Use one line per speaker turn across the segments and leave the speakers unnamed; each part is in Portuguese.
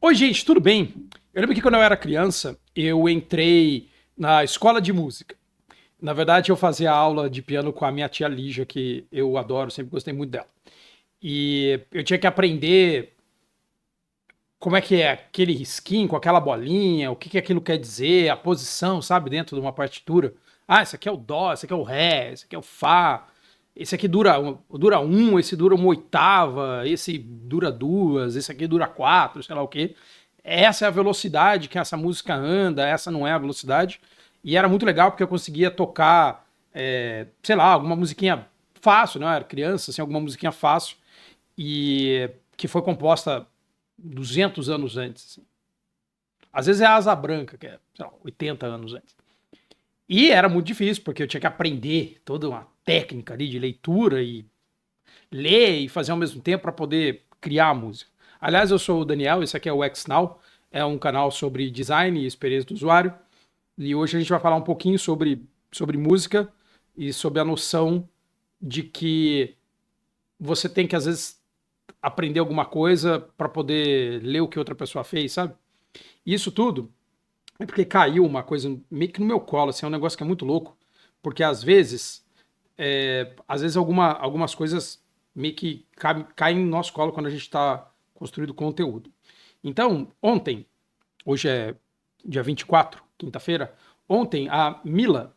Oi, gente, tudo bem? Eu lembro que quando eu era criança, eu entrei na escola de música. Na verdade, eu fazia aula de piano com a minha tia Lígia, que eu adoro, sempre gostei muito dela. E eu tinha que aprender como é que é aquele risquinho com aquela bolinha, o que que aquilo quer dizer, a posição, sabe, dentro de uma partitura. Ah, esse aqui é o dó, esse aqui é o ré, esse aqui é o fá. Esse aqui dura um, esse dura uma oitava, esse dura duas, esse aqui dura quatro, sei lá o quê. Essa é a velocidade que essa música anda, essa não é a velocidade. E era muito legal porque eu conseguia tocar, sei lá, alguma musiquinha fácil, não era criança, assim, alguma musiquinha fácil e que foi composta 200 anos antes. Assim. Às vezes é a Asa Branca, que é, sei lá, 80 anos antes. E era muito difícil, porque eu tinha que aprender toda uma técnica ali de leitura e ler e fazer ao mesmo tempo para poder criar a música. Aliás, eu sou o Daniel, esse aqui é o XNow, é um canal sobre design e experiência do usuário. E hoje a gente vai falar um pouquinho sobre música e sobre a noção de que você tem que, às vezes, aprender alguma coisa para poder ler o que outra pessoa fez, sabe? E isso tudo é porque caiu uma coisa meio que no meu colo, assim, é um negócio que é muito louco, porque às vezes algumas coisas meio que caem no nosso colo quando a gente está construindo conteúdo. Então, hoje é dia 24, quinta-feira, ontem a Mila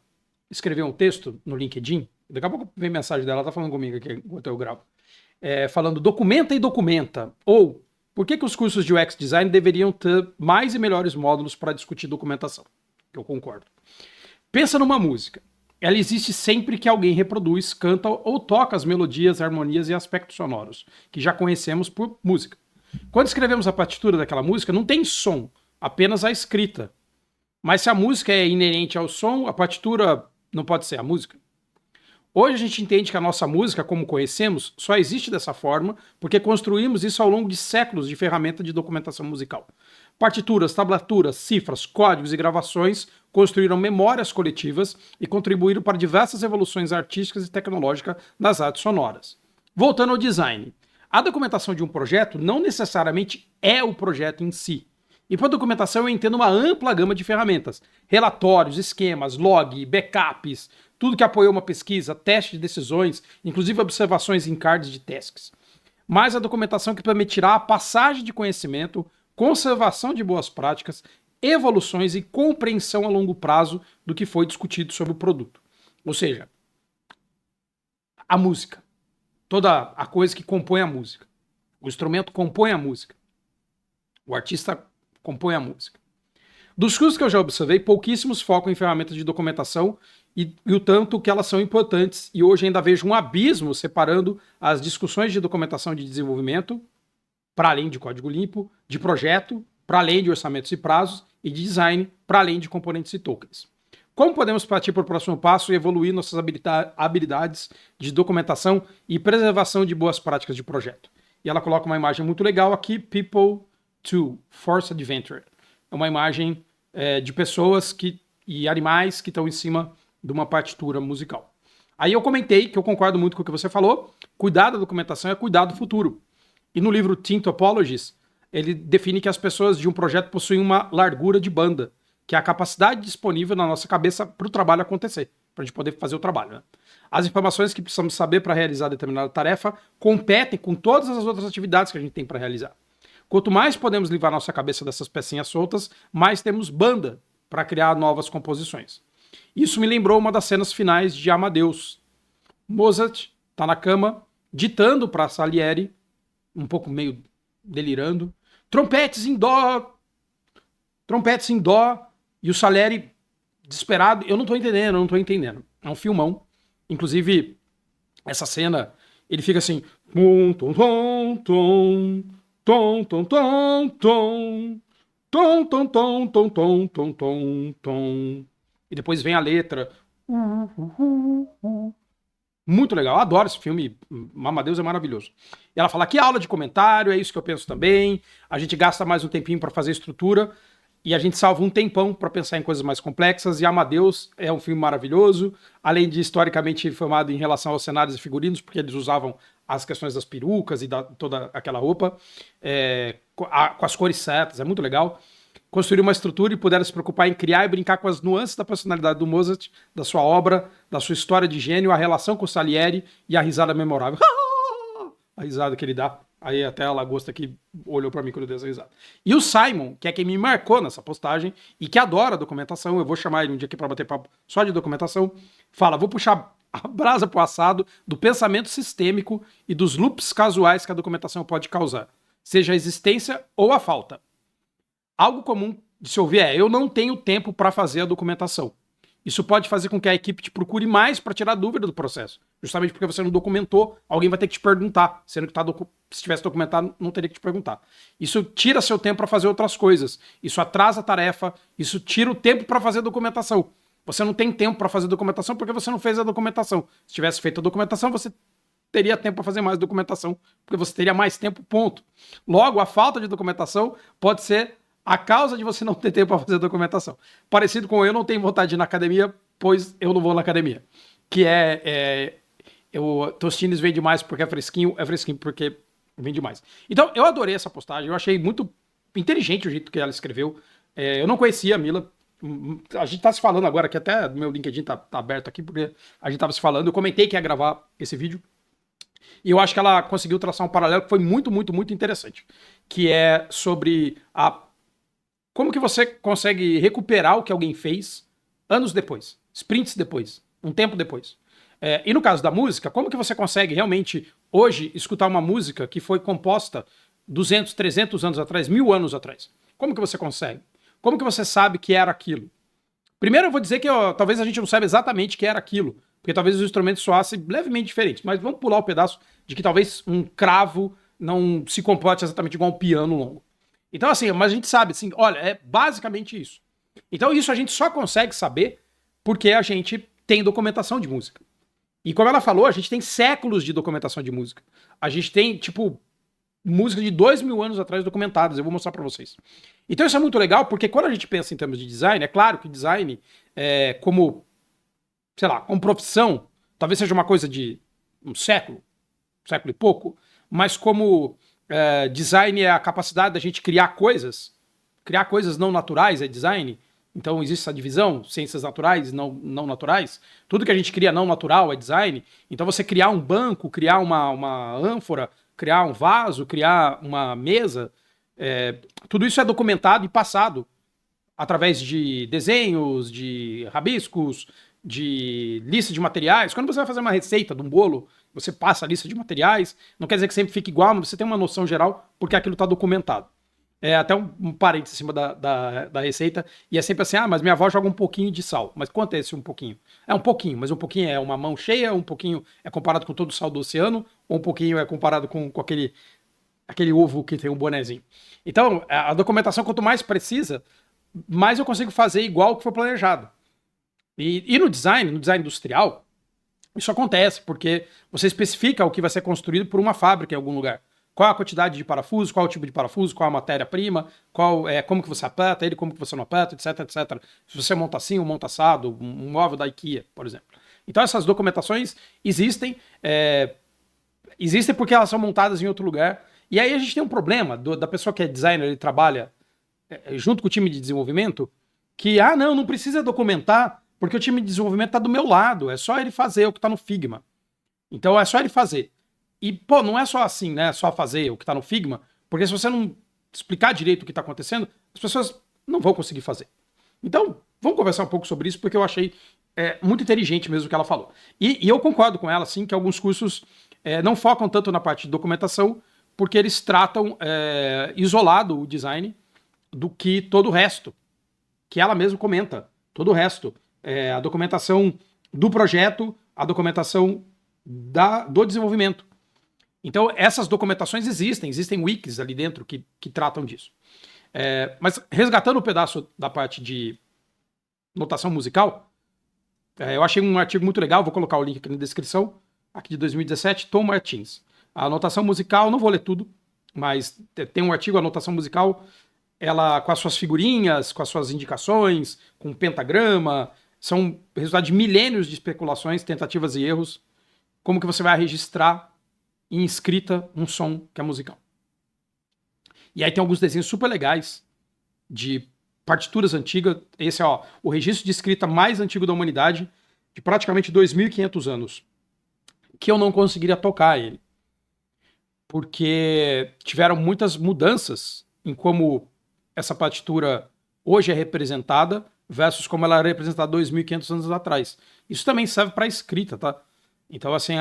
escreveu um texto no LinkedIn, daqui a pouco vem mensagem dela, ela tá falando comigo aqui enquanto eu gravo, falando documenta e documenta, ou por que os cursos de UX Design deveriam ter mais e melhores módulos para discutir documentação? Que eu concordo. Pensa numa música. Ela existe sempre que alguém reproduz, canta ou toca as melodias, harmonias e aspectos sonoros, que já conhecemos por música. Quando escrevemos a partitura daquela música, não tem som, apenas a escrita. Mas se a música é inerente ao som, a partitura não pode ser a música. Hoje a gente entende que a nossa música, como conhecemos, só existe dessa forma porque construímos isso ao longo de séculos de ferramenta de documentação musical. Partituras, tablaturas, cifras, códigos e gravações construíram memórias coletivas e contribuíram para diversas evoluções artísticas e tecnológicas nas artes sonoras. Voltando ao design. A documentação de um projeto não necessariamente é o projeto em si. E por documentação eu entendo uma ampla gama de ferramentas, relatórios, esquemas, log, backups, tudo que apoiou uma pesquisa, teste de decisões, inclusive observações em cards de tasks. Mas a documentação que permitirá a passagem de conhecimento, conservação de boas práticas, evoluções e compreensão a longo prazo do que foi discutido sobre o produto. Ou seja, a música, toda a coisa que compõe a música. O instrumento compõe a música. O artista compõe a música. Dos cursos que eu já observei, pouquíssimos focam em ferramentas de documentação e o tanto que elas são importantes. E hoje ainda vejo um abismo separando as discussões de documentação de desenvolvimento, para além de código limpo, de projeto, para além de orçamentos e prazos, e de design, para além de componentes e tokens. Como podemos partir para o próximo passo e evoluir nossas habilidades de documentação e preservação de boas práticas de projeto? E ela coloca uma imagem muito legal aqui, People to Force Adventure. É uma imagem de pessoas e animais que estão em cima de uma partitura musical. Aí eu comentei que eu concordo muito com o que você falou, cuidar da documentação é cuidar do futuro. E no livro Team Topologies, ele define que as pessoas de um projeto possuem uma largura de banda, que é a capacidade disponível na nossa cabeça para o trabalho acontecer, para a gente poder fazer o trabalho. Né? As informações que precisamos saber para realizar determinada tarefa competem com todas as outras atividades que a gente tem para realizar. Quanto mais podemos livrar nossa cabeça dessas pecinhas soltas, mais temos banda para criar novas composições. Isso me lembrou uma das cenas finais de Amadeus. Mozart está na cama, ditando para Salieri, um pouco meio delirando, trompetes em dó, e o Salieri desesperado, eu não tô entendendo. É um filmão. Inclusive, essa cena, ele fica assim, tom, tom, tom, tom, tom, tom, tom, tom, tom, tom, tom, tom, tom, tom, tom, tom. E depois vem a letra. Muito legal, eu adoro esse filme, Amadeus é maravilhoso. E ela fala que aula de comentário, é isso que eu penso também. A gente gasta mais um tempinho para fazer estrutura e a gente salva um tempão para pensar em coisas mais complexas. E Amadeus é um filme maravilhoso, além de historicamente formado em relação aos cenários e figurinos, porque eles usavam as questões das perucas e toda aquela roupa, com as cores certas, é muito legal. Construir uma estrutura e puderam se preocupar em criar e brincar com as nuances da personalidade do Mozart, da sua obra, da sua história de gênio, a relação com o Salieri e a risada memorável. A risada que ele dá. Aí até a lagosta aqui olhou pra mim quando eu dei essa risada. E o Simon, que é quem me marcou nessa postagem e que adora a documentação, eu vou chamar ele um dia aqui pra bater papo só de documentação, fala, vou puxar a brasa pro assado do pensamento sistêmico e dos loops casuais que a documentação pode causar, seja a existência ou a falta. Algo comum de se ouvir eu não tenho tempo para fazer a documentação. Isso pode fazer com que a equipe te procure mais para tirar dúvida do processo. Justamente porque você não documentou, alguém vai ter que te perguntar. Sendo que se tivesse documentado, não teria que te perguntar. Isso tira seu tempo para fazer outras coisas. Isso atrasa a tarefa. Isso tira o tempo para fazer a documentação. Você não tem tempo para fazer a documentação porque você não fez a documentação. Se tivesse feito a documentação, você teria tempo para fazer mais documentação, porque você teria mais tempo, ponto. Logo, a falta de documentação pode ser a causa de você não ter tempo para fazer a documentação. Parecido com eu não tenho vontade de ir na academia, pois eu não vou na academia. Que Tostines vende mais porque é fresquinho porque vende mais. Então, eu adorei essa postagem, eu achei muito inteligente o jeito que ela escreveu. Eu não conhecia a Mila. A gente tá se falando agora, que até meu LinkedIn tá aberto aqui, porque a gente tava se falando, eu comentei que ia gravar esse vídeo. E eu acho que ela conseguiu traçar um paralelo que foi muito, muito, muito interessante. Que é sobre como que você consegue recuperar o que alguém fez anos depois, sprints depois, um tempo depois. E no caso da música, como que você consegue realmente, hoje, escutar uma música que foi composta 200, 300 anos atrás, 1000 anos atrás? Como que você consegue? Como que você sabe que era aquilo? Primeiro eu vou dizer que talvez a gente não saiba exatamente que era aquilo, porque talvez os instrumentos soassem levemente diferentes, mas vamos pular o pedaço de que talvez um cravo não se comporte exatamente igual um piano longo. Então assim, mas a gente sabe, assim, olha, é basicamente isso. Então isso a gente só consegue saber porque a gente tem documentação de música. E como ela falou, a gente tem séculos de documentação de música. A gente tem, tipo, música de 2000 anos atrás documentadas, eu vou mostrar pra vocês. Então isso é muito legal, porque quando a gente pensa em termos de design, é claro que design, como, sei lá, como profissão, talvez seja uma coisa de um século e pouco, mas como design é a capacidade da gente criar coisas não naturais é design, então existe essa divisão, ciências naturais e não naturais, tudo que a gente cria não natural é design, então você criar um banco, criar uma ânfora, criar um vaso, criar uma mesa, tudo isso é documentado e passado através de desenhos, de rabiscos, de lista de materiais. Quando você vai fazer uma receita de um bolo, você passa a lista de materiais, não quer dizer que sempre fique igual, mas você tem uma noção geral porque aquilo está documentado. Até um parênteses em cima da receita, e é sempre assim, mas minha avó joga um pouquinho de sal. Mas quanto é esse um pouquinho? É um pouquinho, mas um pouquinho é uma mão cheia, um pouquinho é comparado com todo o sal do oceano, ou um pouquinho é comparado com aquele ovo que tem um bonezinho. Então, a documentação, quanto mais precisa, mais eu consigo fazer igual o que foi planejado. E no design industrial, isso acontece, porque você especifica o que vai ser construído por uma fábrica em algum lugar. Qual a quantidade de parafuso, qual o tipo de parafuso, qual a matéria-prima, como que você aperta ele, como que você não aperta, etc, etc. Se você monta assim ou monta assado, um móvel da IKEA, por exemplo. Então essas documentações existem porque elas são montadas em outro lugar. E aí a gente tem um problema da pessoa que é designer, ele trabalha junto com o time de desenvolvimento, que, não precisa documentar, porque o time de desenvolvimento está do meu lado, é só ele fazer o que está no Figma. Então é só ele fazer. E, pô, não é só assim, né? Só fazer o que tá no Figma, porque se você não explicar direito o que tá acontecendo, as pessoas não vão conseguir fazer. Então, vamos conversar um pouco sobre isso, porque eu achei muito inteligente mesmo o que ela falou. E eu concordo com ela, sim, que alguns cursos não focam tanto na parte de documentação, porque eles tratam isolado o design do que todo o resto, que ela mesma comenta, todo o resto. A documentação do projeto, a documentação do desenvolvimento. Então, essas documentações existem wikis ali dentro que tratam disso. Mas resgatando o pedaço da parte de notação musical, eu achei um artigo muito legal, vou colocar o link aqui na descrição, aqui de 2017, Tom Martins. A notação musical, não vou ler tudo, mas tem um artigo, a notação musical, ela com as suas figurinhas, com as suas indicações, com pentagrama, são resultado de milênios de especulações, tentativas e erros. Como que você vai registrar em escrita um som que é musical. E aí tem alguns desenhos super legais de partituras antigas. Esse é o registro de escrita mais antigo da humanidade, de praticamente 2.500 anos, que eu não conseguiria tocar ele. Porque tiveram muitas mudanças em como essa partitura hoje é representada versus como ela era representada 2.500 anos atrás. Isso também serve para escrita, tá? Então, assim,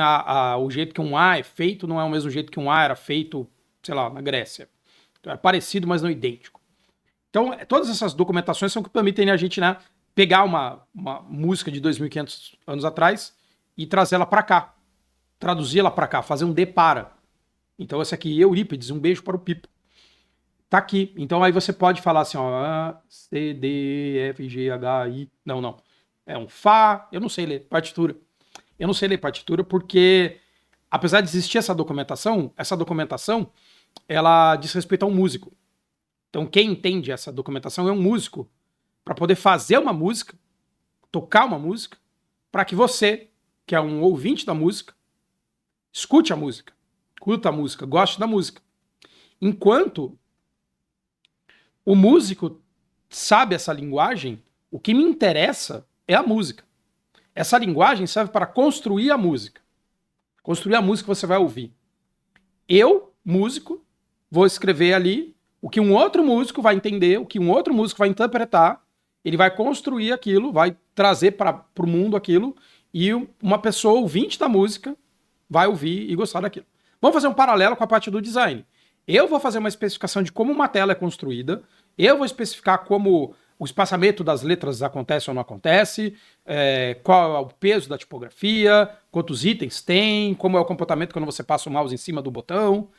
o jeito que um A é feito não é o mesmo jeito que um A era feito, sei lá, na Grécia. Então, é parecido, mas não idêntico. Então, todas essas documentações são que permitem a gente, né, pegar uma música de 2.500 anos atrás e trazê-la para cá, traduzir-la para cá, fazer um depara. Então, esse aqui, Eurípides, um beijo para o Pipo. Tá aqui. Então, aí você pode falar assim, ó, A, C, D, F, G, H, I. Não, não. É um Fá. Eu não sei ler partitura. Eu não sei ler partitura porque, apesar de existir essa documentação, ela diz respeito a um músico. Então, quem entende essa documentação é um músico para poder fazer uma música, tocar uma música, para que você, que é um ouvinte da música, escute a música, curta a música, goste da música. Enquanto o músico sabe essa linguagem, o que me interessa é a música. Essa linguagem serve para construir a música. Construir a música que você vai ouvir. Eu, músico, vou escrever ali o que um outro músico vai entender, o que um outro músico vai interpretar, ele vai construir aquilo, vai trazer para o mundo aquilo, e uma pessoa ouvinte da música vai ouvir e gostar daquilo. Vamos fazer um paralelo com a parte do design. Eu vou fazer uma especificação de como uma tela é construída, eu vou especificar como o espaçamento das letras acontece ou não acontece, qual é o peso da tipografia, quantos itens tem, como é o comportamento quando você passa o mouse em cima do botão.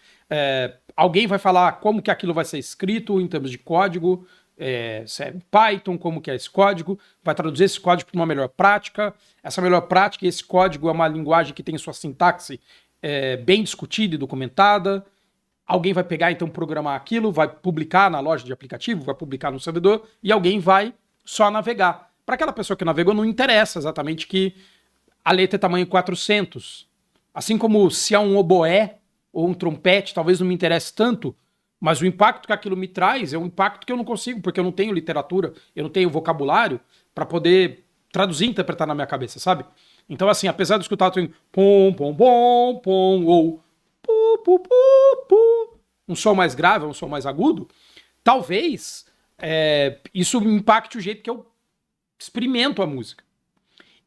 Alguém vai falar como que aquilo vai ser escrito em termos de código, se é Python, como que é esse código, vai traduzir esse código para uma melhor prática. Essa melhor prática e esse código é uma linguagem que tem sua sintaxe bem discutida e documentada. Alguém vai pegar, então, programar aquilo, vai publicar na loja de aplicativo, vai publicar no servidor, e alguém vai só navegar. Para aquela pessoa que navegou, não interessa exatamente que a letra é tamanho 400. Assim como se é um oboé ou um trompete, talvez não me interesse tanto, mas o impacto que aquilo me traz é um impacto que eu não consigo, porque eu não tenho literatura, eu não tenho vocabulário para poder traduzir e interpretar na minha cabeça, sabe? Então, assim, apesar de escutar pom, pom, pom, pom, ou pu, pu, pu, pu, um som mais grave, um som mais agudo, talvez isso impacte o jeito que eu experimento a música.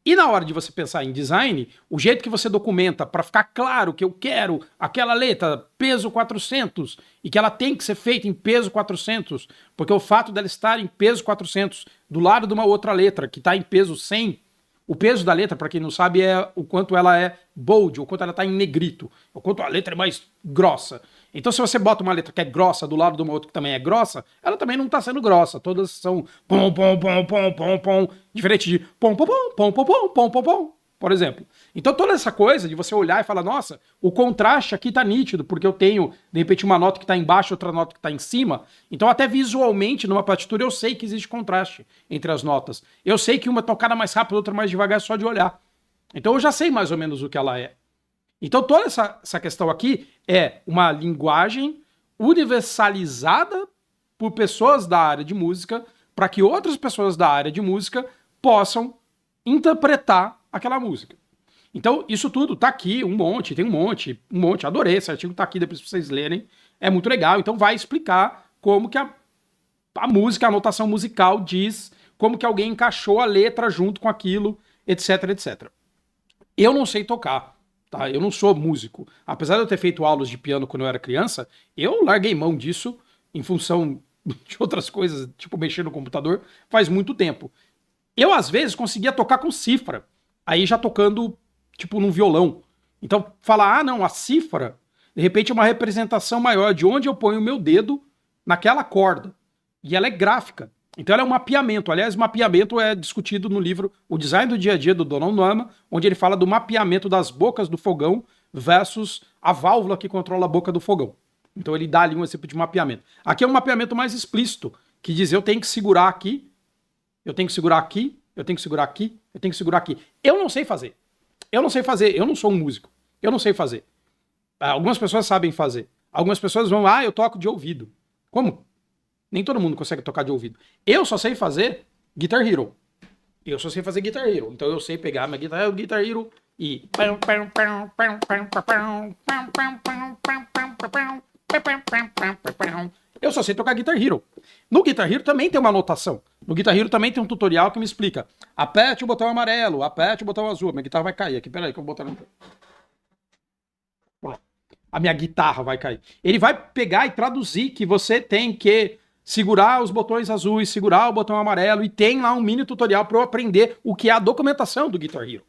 E na hora de você pensar em design, o jeito que você documenta para ficar claro que eu quero aquela letra peso 400 e que ela tem que ser feita em peso 400, porque o fato dela estar em peso 400 do lado de uma outra letra que está em peso 100, o peso da letra, para quem não sabe, é o quanto ela é bold, o quanto ela está em negrito, o quanto a letra é mais grossa. Então, se você bota uma letra que é grossa do lado de uma outra que também é grossa, ela também não está sendo grossa. Todas são pom, pom, pom, pom, pom, pom, diferente de pom, pom, pom, pom, pom, pom, pom, pom, pom, por exemplo. Então, toda essa coisa de você olhar e falar, nossa, o contraste aqui tá nítido, porque eu tenho, de repente, uma nota que está embaixo, outra nota que está em cima. Então, até visualmente, numa partitura, eu sei que existe contraste entre as notas. Eu sei que uma tocada mais rápido, outra mais devagar, só de olhar. Então, eu já sei mais ou menos o que ela é. Então, toda essa questão aqui é uma linguagem universalizada por pessoas da área de música para que outras pessoas da área de música possam interpretar aquela música. Então, isso tudo tá aqui, tem um monte. Adorei esse artigo, tá aqui depois pra vocês lerem. É muito legal. Então, vai explicar como que a música, a notação musical diz, como que alguém encaixou a letra junto com aquilo, etc, etc. Eu não sei tocar. Tá? Eu não sou músico. Apesar de eu ter feito aulas de piano quando eu era criança, eu larguei mão disso em função de outras coisas, tipo mexer no computador, faz muito tempo. Eu, às vezes, conseguia tocar com cifra, aí já tocando, tipo, num violão. Então, falar, não, a cifra, de repente é uma representação maior de onde eu ponho o meu dedo naquela corda. E ela é gráfica. Então ela é um mapeamento. Aliás, mapeamento é discutido no livro O Design do Dia a Dia, do Donald Norman, onde ele fala do mapeamento das bocas do fogão versus a válvula que controla a boca do fogão. Então ele dá ali um exemplo de mapeamento. Aqui é um mapeamento mais explícito, que diz eu tenho que segurar aqui, eu tenho que segurar aqui, eu tenho que segurar aqui, eu tenho que segurar aqui. Eu não sei fazer. Eu não sei fazer, eu não sou um músico. Eu não sei fazer. Algumas pessoas sabem fazer. Algumas pessoas vão, eu toco de ouvido. Como? Nem todo mundo consegue tocar de ouvido. Eu só sei fazer Guitar Hero. Eu só sei fazer Guitar Hero. Então eu sei pegar minha Guitar Hero e... Eu só sei tocar Guitar Hero. No Guitar Hero também tem uma anotação. No Guitar Hero também tem um tutorial que me explica. Aperte o botão amarelo, aperte o botão azul. Minha guitarra vai cair aqui. Peraí que eu vou botar no... A minha guitarra vai cair. Ele vai pegar e traduzir que você tem que segurar os botões azuis, segurar o botão amarelo, e tem lá um mini tutorial para eu aprender o que é a documentação do Guitar Hero.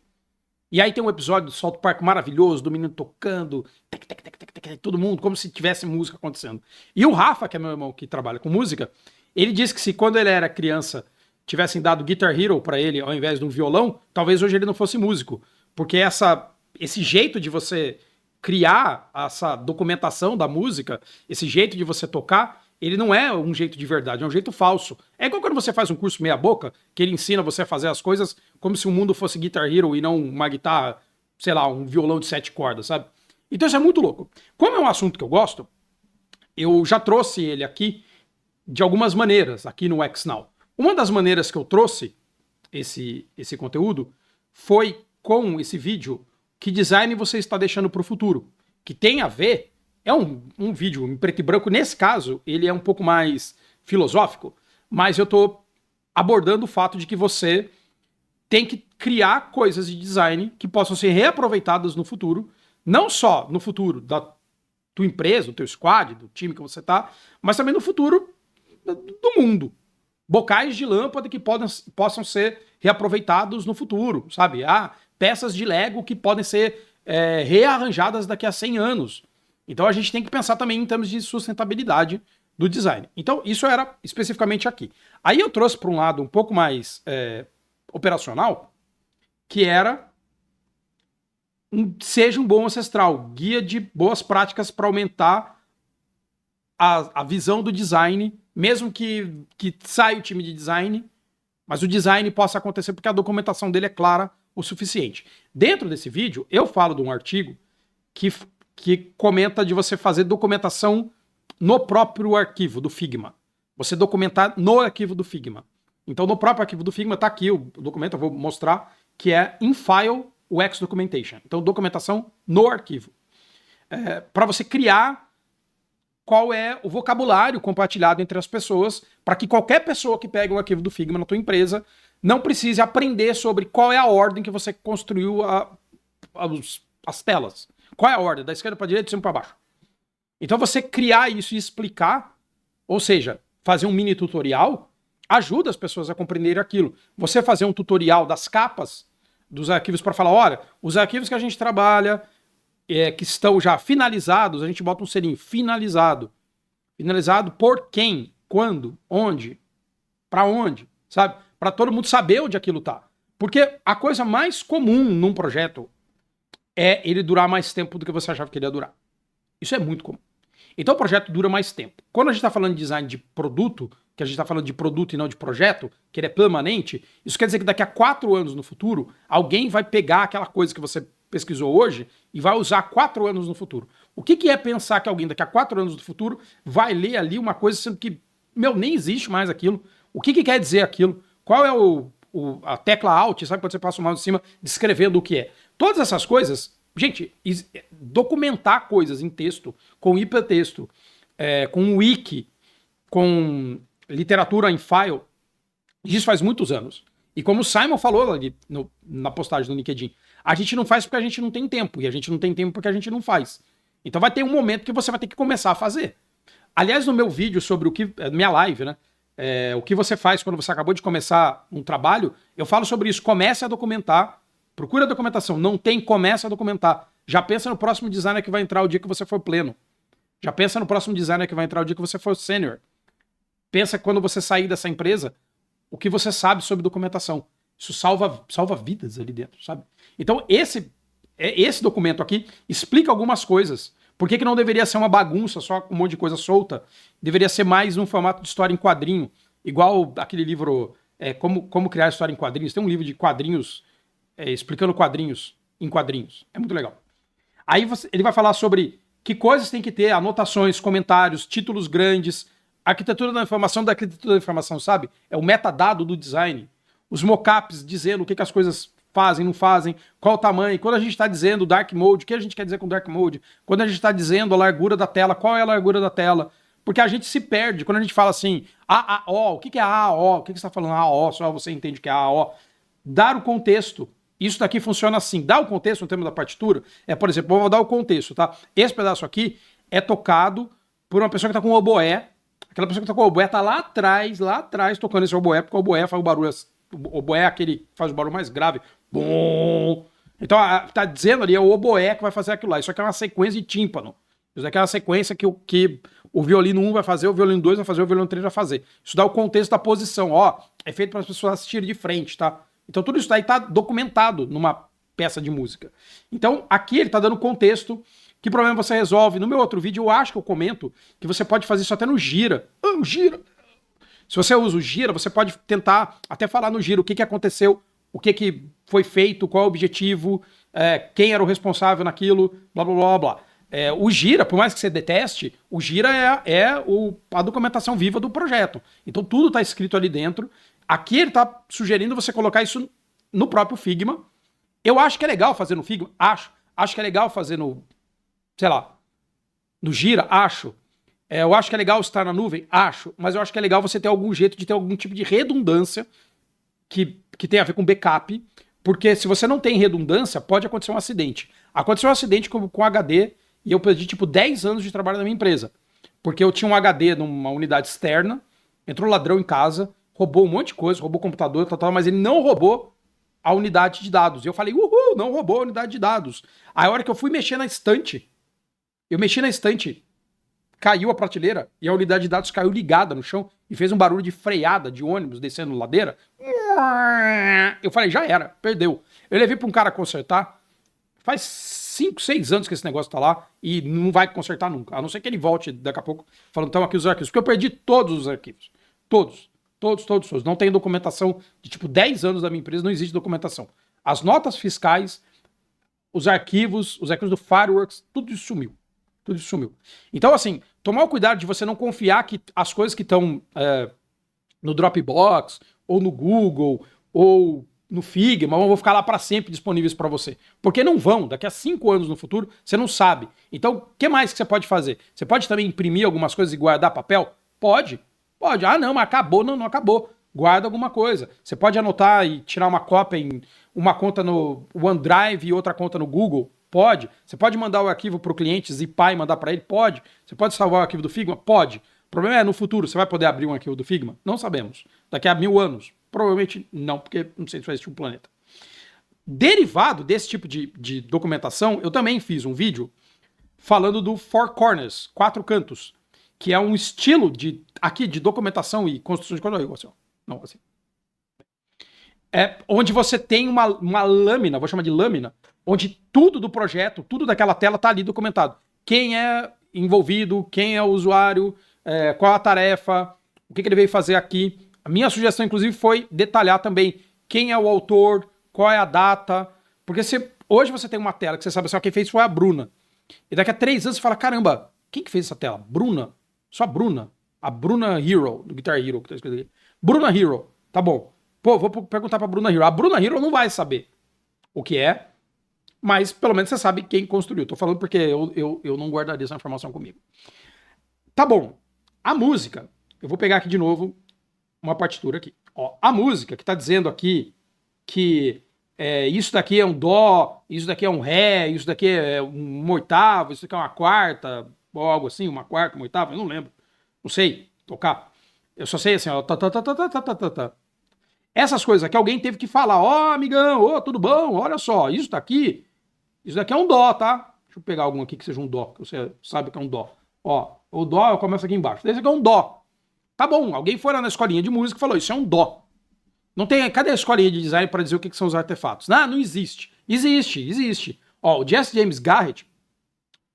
E aí tem um episódio do South Park maravilhoso, do menino tocando, todo mundo, como se tivesse música acontecendo. E o Rafa, que é meu irmão que trabalha com música, ele disse que se quando ele era criança tivessem dado Guitar Hero para ele ao invés de um violão, talvez hoje ele não fosse músico. Porque esse jeito de você criar essa documentação da música, esse jeito de você tocar, ele não é um jeito de verdade, é um jeito falso. É igual quando você faz um curso meia boca, que ele ensina você a fazer as coisas como se o mundo fosse Guitar Hero e não uma guitarra, sei lá, um violão de 7 cordas, sabe? Então isso é muito louco. Como é um assunto que eu gosto, eu já trouxe ele aqui de algumas maneiras, aqui no XNow. Uma das maneiras que eu trouxe esse conteúdo foi com esse vídeo Que Design Você Está Deixando para o Futuro, que tem a ver... É um vídeo em preto e branco. Nesse caso, ele é um pouco mais filosófico, mas eu estou abordando o fato de que você tem que criar coisas de design que possam ser reaproveitadas no futuro, não só no futuro da tua empresa, do teu squad, do time que você está, mas também no futuro do mundo. Bocais de lâmpada que possam ser reaproveitados no futuro, sabe? Peças de Lego que podem ser rearranjadas daqui a 100 anos. Então a gente tem que pensar também em termos de sustentabilidade do design. Então isso era especificamente aqui. Aí eu trouxe para um lado um pouco mais operacional, que era seja um bom ancestral, guia de boas práticas para aumentar a visão do design, mesmo que saia o time de design, mas o design possa acontecer porque a documentação dele é clara o suficiente. Dentro desse vídeo eu falo de um artigo que comenta de você fazer documentação no próprio arquivo do Figma. Você documentar no arquivo do Figma. Então, no próprio arquivo do Figma, está aqui o documento, eu vou mostrar, que é in file UX documentation. Então, documentação no arquivo. Para você criar qual é o vocabulário compartilhado entre as pessoas, para que qualquer pessoa que pegue o arquivo do Figma na tua empresa não precise aprender sobre qual é a ordem que você construiu as telas. Qual é a ordem? Da esquerda para a direita, de cima para baixo. Então você criar isso e explicar, ou seja, fazer um mini tutorial, ajuda as pessoas a compreenderem aquilo. Você fazer um tutorial das capas dos arquivos para falar, olha, os arquivos que a gente trabalha, que estão já finalizados, a gente bota um selinho, finalizado. Finalizado por quem? Quando? Onde? Para onde? Sabe? Para todo mundo saber onde aquilo tá. Porque a coisa mais comum num projeto é ele durar mais tempo do que você achava que ele ia durar. Isso é muito comum. Então o projeto dura mais tempo. Quando a gente está falando de design de produto, que a gente está falando de produto e não de projeto, que ele é permanente, isso quer dizer que daqui a 4 anos no futuro, alguém vai pegar aquela coisa que você pesquisou hoje e vai usar 4 anos no futuro. O que é pensar que alguém daqui a 4 anos no futuro vai ler ali uma coisa sendo que, nem existe mais aquilo? O que quer dizer aquilo? Qual é a tecla Alt, sabe quando você passa o mouse em cima descrevendo o que é? Todas essas coisas, gente, documentar coisas em texto, com hipertexto, com wiki, com literatura em file, isso faz muitos anos. E como o Simon falou ali na postagem do LinkedIn, a gente não faz porque a gente não tem tempo, e a gente não tem tempo porque a gente não faz. Então vai ter um momento que você vai ter que começar a fazer. Aliás, no meu vídeo sobre minha live, né? O que você faz quando você acabou de começar um trabalho, eu falo sobre isso. Comece a documentar, procura a documentação. Não tem, comece a documentar. Já pensa no próximo designer que vai entrar o dia que você for pleno. Já pensa no próximo designer que vai entrar o dia que você for sênior. Pensa quando você sair dessa empresa, o que você sabe sobre documentação. Isso salva vidas ali dentro, sabe? Então esse documento aqui explica algumas coisas. Por que não deveria ser uma bagunça, só um monte de coisa solta? Deveria ser mais num formato de história em quadrinho. Igual aquele livro Como Criar História em Quadrinhos. Tem um livro de quadrinhos explicando quadrinhos em quadrinhos. É muito legal. Aí ele vai falar sobre que coisas tem que ter, anotações, comentários, títulos grandes, arquitetura da informação, sabe? É o metadado do design. Os mockups dizendo o que as coisas fazem, não fazem, qual o tamanho. Quando a gente está dizendo dark mode, o que a gente quer dizer com dark mode? Quando a gente está dizendo a largura da tela, qual é a largura da tela? Porque a gente se perde quando a gente fala assim, AAO, o que é AAO? O que você está falando AAO? Só você entende que é AAO. Dar o contexto. Isso daqui funciona assim. Dar o contexto no termo da partitura é, por exemplo, vou dar o contexto, tá? Esse pedaço aqui é tocado por uma pessoa que está com oboé. Aquela pessoa que está com o oboé está lá atrás, tocando esse oboé, porque o oboé faz o barulho. O oboé é aquele que faz o barulho mais grave. Bom. Então, tá dizendo ali, é o oboé que vai fazer aquilo lá. Isso aqui é uma sequência de tímpano. Isso aqui é uma sequência que o violino 1 vai fazer, o violino 2 vai fazer, o violino 3 vai fazer. Isso dá o contexto da posição. Ó, é feito para as pessoas assistirem de frente, tá? Então, tudo isso daí tá documentado numa peça de música. Então, aqui ele tá dando contexto. Que problema você resolve? No meu outro vídeo, eu acho que eu comento que você pode fazer isso até no Gira. O Gira. Se você usa o Gira, você pode tentar até falar no Gira o que aconteceu, o que foi feito, qual é o objetivo, quem era o responsável naquilo, blá, blá, blá, blá. O Gira, por mais que você deteste, o Gira é a documentação viva do projeto. Então tudo está escrito ali dentro. Aqui ele está sugerindo você colocar isso no próprio Figma. Eu acho que é legal fazer no Figma, acho que é legal fazer no, sei lá, no Gira, acho. Eu acho que é legal estar na nuvem, acho, mas eu acho que é legal você ter algum jeito de ter algum tipo de redundância que tem a ver com backup, porque se você não tem redundância, pode acontecer um acidente. Aconteceu um acidente com HD e eu perdi tipo 10 anos de trabalho na minha empresa, porque eu tinha um HD numa unidade externa, entrou um ladrão em casa, roubou um monte de coisa, roubou o computador, mas ele não roubou a unidade de dados. E eu falei, uhul, não roubou a unidade de dados. Aí a hora que eu fui mexer na estante, caiu a prateleira e a unidade de dados caiu ligada no chão e fez um barulho de freada de ônibus descendo ladeira. Eu falei, já era, perdeu. Eu levei para um cara consertar. Faz 5, 6 anos que esse negócio tá lá e não vai consertar nunca. A não ser que ele volte daqui a pouco falando, então aqui os arquivos. Porque eu perdi todos os arquivos. Todos. Não tem documentação de tipo 10 anos da minha empresa, não existe documentação. As notas fiscais, os arquivos do Fireworks, tudo isso sumiu. Tudo isso sumiu. Então, assim, tomar o cuidado de você não confiar que as coisas que estão no Dropbox, ou no Google, ou no Figma, vão ficar lá para sempre disponíveis para você. Porque não vão. Daqui a 5 anos no futuro, você não sabe. Então, o que mais que você pode fazer? Você pode também imprimir algumas coisas e guardar papel? Pode. Pode. Ah, não, mas acabou. Não acabou. Guarda alguma coisa. Você pode anotar e tirar uma cópia em uma conta no OneDrive e outra conta no Google? Pode. Você pode mandar o arquivo para o cliente, zipar e mandar para ele? Pode. Você pode salvar o arquivo do Figma? Pode. O problema é, no futuro, você vai poder abrir um arquivo do Figma? Não sabemos. Daqui a 1000 anos? Provavelmente não, porque não sei se vai existir um planeta. Derivado desse tipo de documentação, eu também fiz um vídeo falando do Four Corners, 4 cantos, que é um estilo de documentação e construção de código. Assim, não, assim. Onde você tem uma lâmina, vou chamar de lâmina, onde tudo do projeto, tudo daquela tela está ali documentado. Quem é envolvido, quem é o usuário, qual a tarefa, o que ele veio fazer aqui. A minha sugestão, inclusive, foi detalhar também quem é o autor, qual é a data, porque hoje você tem uma tela que você sabe assim, quem fez foi a Bruna. E daqui a 3 anos você fala, caramba, quem que fez essa tela? Bruna? Só a Bruna. A Bruna Hero, do Guitar Hero, que tá escrito aqui. Bruna Hero, tá bom. Pô, vou perguntar pra Bruna Hero. A Bruna Hero não vai saber o que é, mas pelo menos você sabe quem construiu. Tô falando porque eu não guardaria essa informação comigo. Tá bom. A música, eu vou pegar aqui de novo uma partitura aqui. Ó, a música que tá dizendo aqui que isso daqui é um dó, isso daqui é um ré, isso daqui é uma oitava, isso daqui é uma quarta, ou algo assim, uma quarta, uma oitava, eu não lembro. Não sei tocar. Eu só sei assim, ó, tá. Essas coisas aqui alguém teve que falar, ó, amigão, tudo bom? Olha só, isso daqui é um dó, tá? Deixa eu pegar algum aqui que seja um dó, que você sabe que é um dó. Ó, o dó começa aqui embaixo. Esse aqui é um dó. Tá bom, alguém foi lá na escolinha de música e falou, isso é um dó. Não tem, cadê a escolinha de design para dizer o que são os artefatos? Não existe. Existe. Ó, o Jesse James Garrett,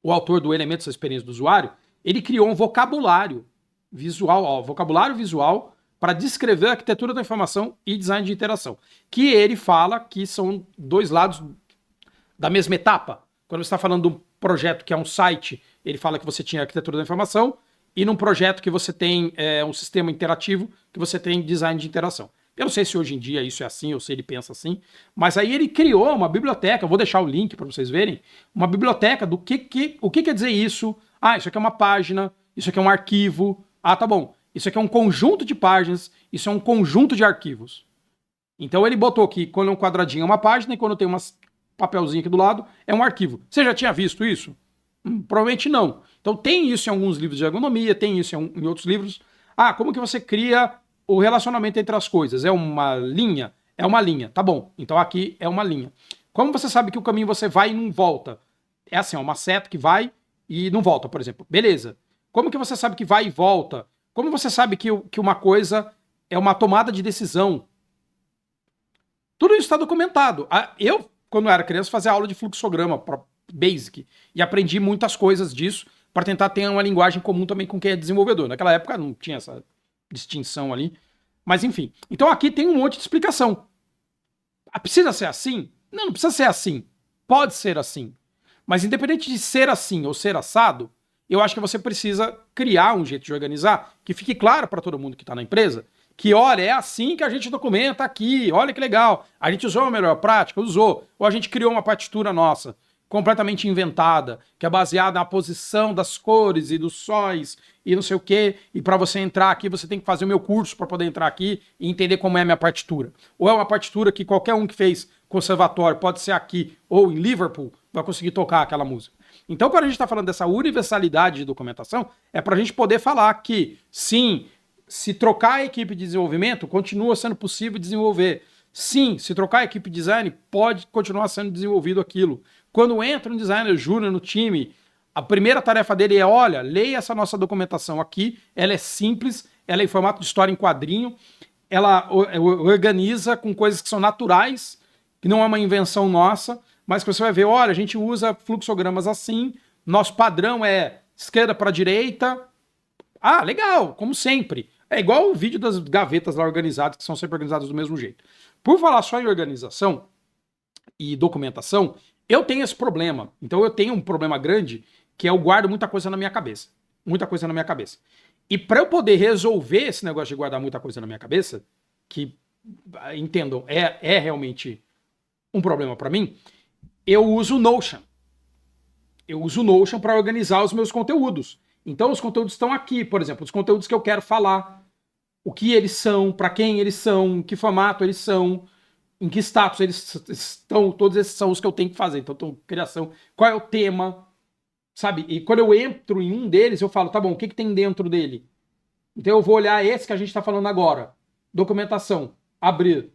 o autor do Elementos da Experiência do Usuário, ele criou um vocabulário visual, para descrever a arquitetura da informação e design de interação. Que ele fala que são 2 lados da mesma etapa. Quando você está falando de um projeto que é um site, ele fala que você tinha arquitetura da informação, e num projeto que você tem um sistema interativo, que você tem design de interação. Eu não sei se hoje em dia isso é assim, ou se ele pensa assim, mas aí ele criou uma biblioteca, eu vou deixar o link para vocês verem, uma biblioteca do o que quer dizer isso. Ah, isso aqui é uma página, isso aqui é um arquivo. Ah, tá bom. Isso aqui é um conjunto de páginas, isso é um conjunto de arquivos. Então ele botou aqui, quando é um quadradinho é uma página e quando tem um papelzinho aqui do lado é um arquivo. Você já tinha visto isso? Provavelmente não. Então tem isso em alguns livros de ergonomia, tem isso em outros livros. Ah, como que você cria o relacionamento entre as coisas? É uma linha? É uma linha. Tá bom. Então aqui é uma linha. Como você sabe que o caminho você vai e não volta? É assim, é uma seta que vai e não volta, por exemplo. Beleza. Como que você sabe que vai e volta? Como você sabe que uma coisa é uma tomada de decisão? Tudo isso está documentado. Eu, quando era criança, fazia aula de fluxograma para Basic e aprendi muitas coisas disso para tentar ter uma linguagem comum também com quem é desenvolvedor. Naquela época não tinha essa distinção ali. Mas enfim. Então aqui tem um monte de explicação. Precisa ser assim? Não precisa ser assim. Pode ser assim. Mas independente de ser assim ou ser assado, eu acho que você precisa criar um jeito de organizar que fique claro para todo mundo que está na empresa que, olha, é assim que a gente documenta aqui, olha que legal. A gente usou a melhor prática? Usou. Ou a gente criou uma partitura nossa, completamente inventada, que é baseada na posição das cores e dos sóis e não sei o quê, e para você entrar aqui você tem que fazer o meu curso para poder entrar aqui e entender como é a minha partitura. Ou é uma partitura que qualquer um que fez conservatório, pode ser aqui ou em Liverpool, vai conseguir tocar aquela música. Então, quando a gente está falando dessa universalidade de documentação, é para a gente poder falar que, sim, se trocar a equipe de desenvolvimento, continua sendo possível desenvolver. Sim, se trocar a equipe de design, pode continuar sendo desenvolvido aquilo. Quando entra um designer júnior no time, a primeira tarefa dele é, olha, leia essa nossa documentação aqui, ela é simples, ela é em formato de história em quadrinho, ela organiza com coisas que são naturais, que não é uma invenção nossa, mas que você vai ver, olha, a gente usa fluxogramas assim, nosso padrão é esquerda para direita. Ah, legal, como sempre. É igual o vídeo das gavetas lá organizadas, que são sempre organizadas do mesmo jeito. Por falar só em organização e documentação, eu tenho esse problema. Então eu tenho um problema grande, que é eu guardo muita coisa na minha cabeça. Muita coisa na minha cabeça. E para eu poder resolver esse negócio de guardar muita coisa na minha cabeça, que, entendam, é realmente um problema para mim, eu uso o Notion. Eu uso o Notion para organizar os meus conteúdos. Então os conteúdos estão aqui, por exemplo, os conteúdos que eu quero falar, o que eles são, para quem eles são, em que formato eles são, em que status eles estão, todos esses são os que eu tenho que fazer. Então, criação, qual é o tema, sabe? E quando eu entro em um deles, eu falo, tá bom, o que tem dentro dele? Então eu vou olhar esse que a gente está falando agora. Documentação, abrir.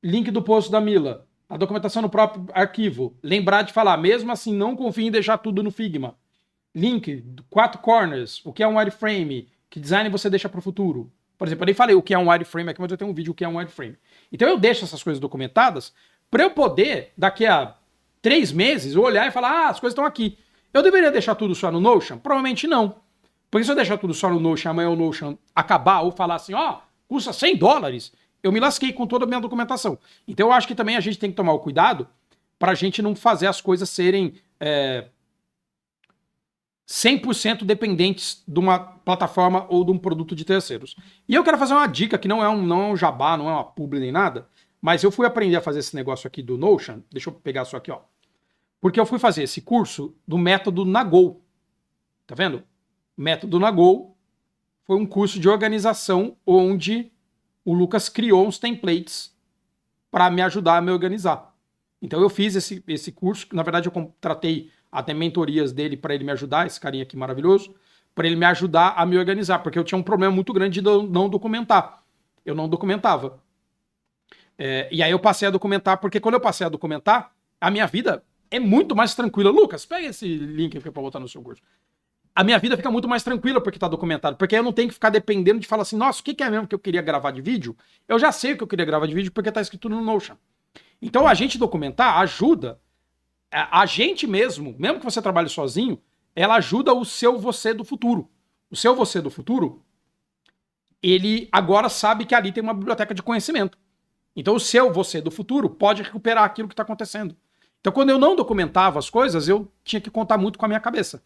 Link do post da Mila. A documentação no próprio arquivo. Lembrar de falar, mesmo assim, não confie em deixar tudo no Figma. Link, 4 corners, o que é um wireframe, que design você deixa para o futuro. Por exemplo, eu nem falei o que é um wireframe aqui, mas eu tenho um vídeo o que é um wireframe. Então eu deixo essas coisas documentadas para eu poder, daqui a 3 meses, olhar e falar, as coisas estão aqui. Eu deveria deixar tudo só no Notion? Provavelmente não. Porque se eu deixar tudo só no Notion, amanhã o Notion acabar ou falar assim, custa $100, eu me lasquei com toda a minha documentação. Então eu acho que também a gente tem que tomar o cuidado para a gente não fazer as coisas serem 100% dependentes de uma plataforma ou de um produto de terceiros. E eu quero fazer uma dica que não é um jabá, não é uma publi nem nada, mas eu fui aprender a fazer esse negócio aqui do Notion, deixa eu pegar só aqui, porque eu fui fazer esse curso do método Nagol. Tá vendo? Método Nagol foi um curso de organização onde o Lucas criou uns templates para me ajudar a me organizar. Então eu fiz esse curso, na verdade eu contratei até mentorias dele para ele me ajudar, esse carinha aqui maravilhoso, para ele me ajudar a me organizar, porque eu tinha um problema muito grande de não documentar. Eu não documentava. E aí eu passei a documentar, porque quando eu passei a documentar, a minha vida é muito mais tranquila. Lucas, pega esse link aqui para botar no seu curso. A minha vida fica muito mais tranquila porque está documentado, porque eu não tenho que ficar dependendo de falar assim, nossa, o que é mesmo que eu queria gravar de vídeo? Eu já sei o que eu queria gravar de vídeo porque está escrito no Notion. Então a gente documentar ajuda a gente mesmo que você trabalhe sozinho, ela ajuda o seu você do futuro. O seu você do futuro, ele agora sabe que ali tem uma biblioteca de conhecimento. Então o seu você do futuro pode recuperar aquilo que está acontecendo. Então, quando eu não documentava as coisas, eu tinha que contar muito com a minha cabeça.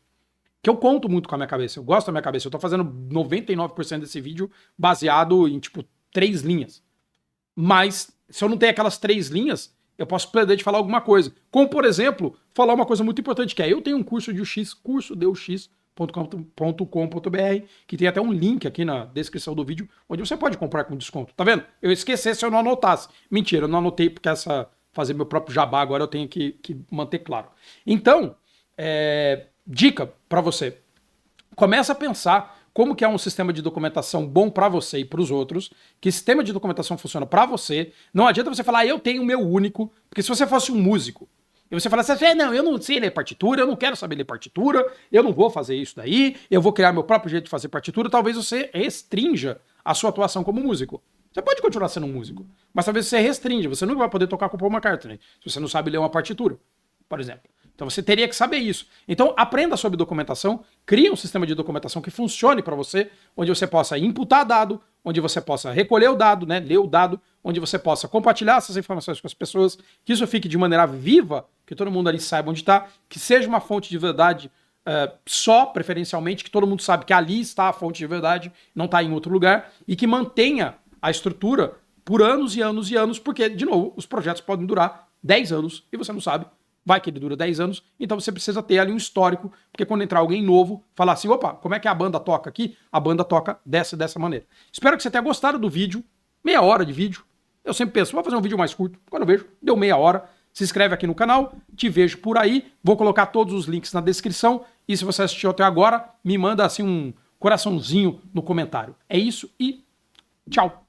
Que eu conto muito com a minha cabeça. Eu gosto da minha cabeça. Eu tô fazendo 99% desse vídeo baseado em, tipo, 3 linhas. Mas, se eu não tenho aquelas 3 linhas, eu posso perder de falar alguma coisa. Como, por exemplo, falar uma coisa muito importante, que é, eu tenho um curso de UX, cursodeux.com.br, que tem até um link aqui na descrição do vídeo, onde você pode comprar com desconto. Tá vendo? Eu esqueci se eu não anotasse. Mentira, eu não anotei porque fazer meu próprio jabá agora eu tenho que manter claro. Então, dica para você. Começa a pensar como que é um sistema de documentação bom para você e para os outros, que sistema de documentação funciona para você. Não adianta você falar, eu tenho o meu único, porque se você fosse um músico, e você falasse assim, não, eu não sei ler partitura, eu não quero saber ler partitura, eu não vou fazer isso daí, eu vou criar meu próprio jeito de fazer partitura, talvez você restrinja a sua atuação como músico. Você pode continuar sendo um músico, mas talvez você restringe, você não vai poder tocar com o Paul McCartney, se você não sabe ler uma partitura, por exemplo. Então você teria que saber isso. Então aprenda sobre documentação, crie um sistema de documentação que funcione para você, onde você possa imputar dado, onde você possa recolher o dado, né, ler o dado, onde você possa compartilhar essas informações com as pessoas, que isso fique de maneira viva, que todo mundo ali saiba onde está, que seja uma fonte de verdade só, preferencialmente, que todo mundo sabe que ali está a fonte de verdade, não está em outro lugar, e que mantenha a estrutura por anos e anos e anos, porque, de novo, os projetos podem durar 10 anos e você não sabe. Vai que ele dura 10 anos, então você precisa ter ali um histórico, porque quando entrar alguém novo, falar assim, opa, como é que a banda toca aqui? A banda toca dessa maneira. Espero que você tenha gostado do vídeo, meia hora de vídeo. Eu sempre penso, vou fazer um vídeo mais curto. Quando eu vejo, deu meia hora. Se inscreve aqui no canal, te vejo por aí. Vou colocar todos os links na descrição. E se você assistiu até agora, me manda assim um coraçãozinho no comentário. É isso e tchau!